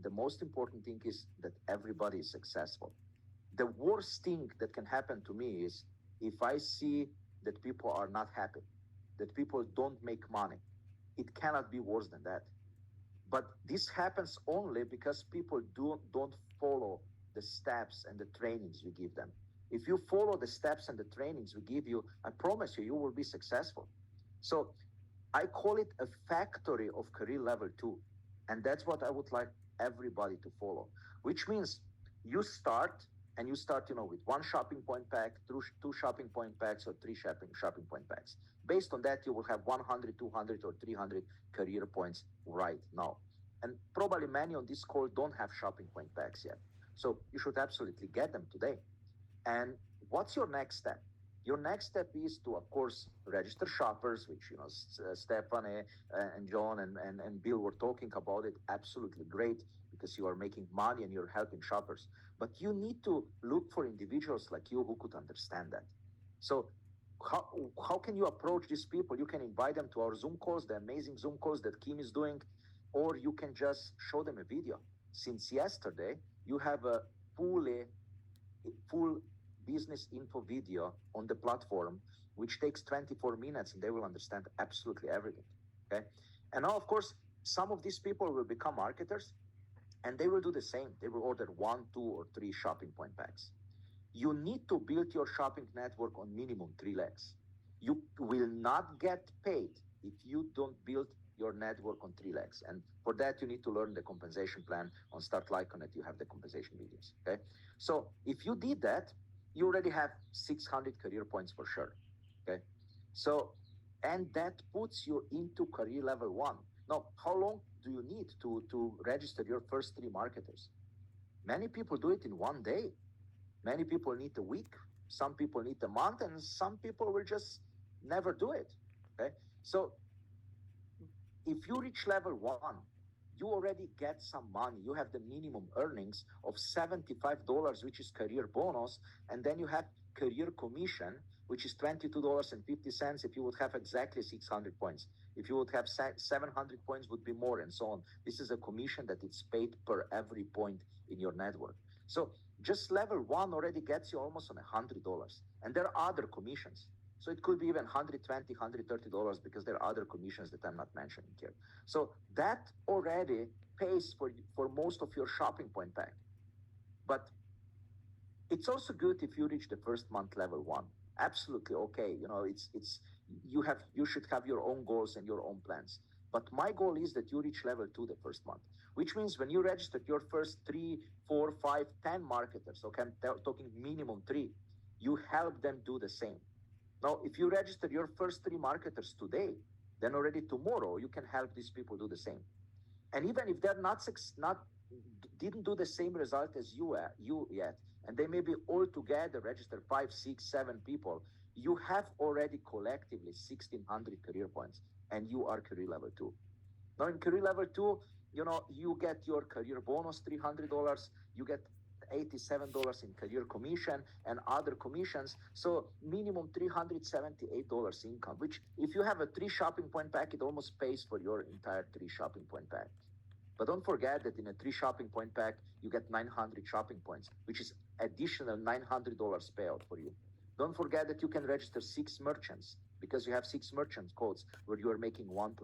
the most important thing is that everybody is successful. The worst thing that can happen to me is if I see that people are not happy, that people don't make money. It cannot be worse than that. But this happens only because people don't follow the steps and the trainings we give them. If you follow the steps and the trainings we give you, I promise you, you will be successful. So I call it a factory of career level two. And that's what I would like everybody to follow, which means you start and you start, with one shopping point pack, two shopping point packs, or three shopping point packs. Based on that, you will have 100, 200, or 300 career points right now. And probably many on this call don't have shopping point packs yet. So you should absolutely get them today. And what's your next step? Your next step is to, of course, register shoppers, which, Stephanie and John and Bill were talking about it. Absolutely great, because you are making money and you're helping shoppers. But you need to look for individuals like you who could understand that. So how can you approach these people? You can invite them to our Zoom calls, the amazing Zoom calls that Kim is doing, or you can just show them a video. Since yesterday, you have a full business info video on the platform, which takes 24 minutes, and they will understand absolutely everything. Okay. And now, of course, some of these people will become marketers, and they will do the same. They will order 1, 2, or 3 shopping point packs. You need to build your shopping network on minimum 3 legs. You will not get paid if you don't build your network on 3 legs. And for that, you need to learn the compensation plan. On Start Lyconet, you have the compensation videos. Okay. So if you did that, you already have 600 career points for sure. Okay. So, and that puts you into career level 1. Now, how long do you need to register your first 3 marketers? Many people do it in 1 day. Many people need a week. Some people need a month, and some people will just never do it. Okay. So if you reach level 1, you already get some money. You have the minimum earnings of $75, which is career bonus. And then you have career commission, which is $22.50 if you would have exactly 600 points. If you would have 700 points, would be more, and so on. This is a commission that is paid per every point in your network. So just level 1 already gets you almost on $100. And there are other commissions. So it could be even $120, $130, because there are other commissions that I'm not mentioning here. So that already pays for most of your shopping point pack. But it's also good if you reach the first month level 1. Absolutely okay. You should have your own goals and your own plans. But my goal is that you reach level 2 the first month, which means when you registered your first 3, 4, 5, 10 marketers, okay, I'm talking minimum 3, you help them do the same. Now, if you register your first 3 marketers today, then already tomorrow you can help these people do the same. And even if they're didn't do the same result as you yet, and they may be all together register 5, 6, 7 people, you have already collectively 1,600 career points, and you are career level 2. Now, in career level 2, you get your career bonus, $300. You get $87 in career commission and other commissions. So minimum $378 income, which if you have a 3 shopping point pack, it almost pays for your entire 3 shopping point pack. But don't forget that in a 3 shopping point pack, you get 900 shopping points, which is additional $900 payout for you. Don't forget that you can register 6 merchants, because you have 6 merchant codes where you are making 1%,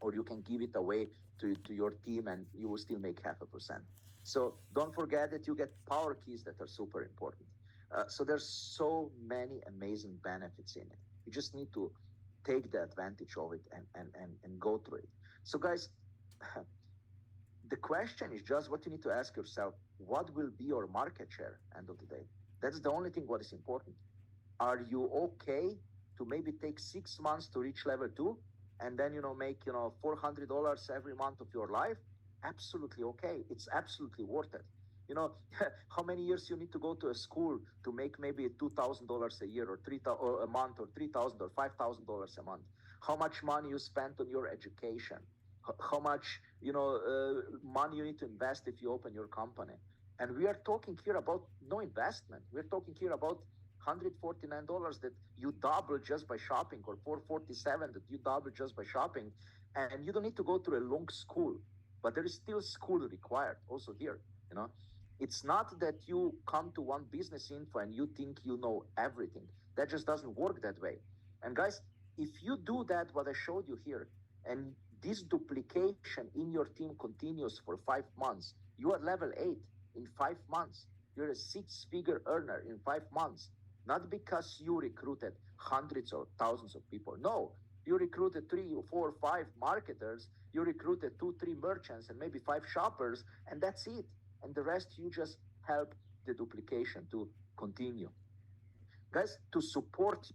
or you can give it away to your team and you will still make 0.5%. So don't forget that you get power keys that are super important. So there's so many amazing benefits in it. You just need to take the advantage of it and go through it. So guys, the question is just what you need to ask yourself: what will be your market share end of the day? That's the only thing what is important. Are you okay to maybe take 6 months to reach level 2 and then make $400 every month of your life? Absolutely okay. It's absolutely worth it. How many years you need to go to a school to make maybe $2,000 a year, or $3,000 or a month, or $3,000 or $5,000 a month? How much money you spent on your education? How much money you need to invest if you open your company? And we are talking here about no investment. We're talking here about $149 that you double just by shopping, or $447 that you double just by shopping, and you don't need to go to a long school. but there is still school required also here. You know, it's not that you come to one business info and you think you know everything. That just doesn't work that way. And guys, if you do that, what I showed you here, and this duplication in your team continues for 5 months, you are level 8 in 5 months. You're a six-figure earner in 5 months, not because you recruited hundreds or thousands of people. No, you recruited three or four or five marketers, you recruited two, three merchants, and maybe five shoppers, and that's it. And the rest, you just help the duplication to continue. Guys, to support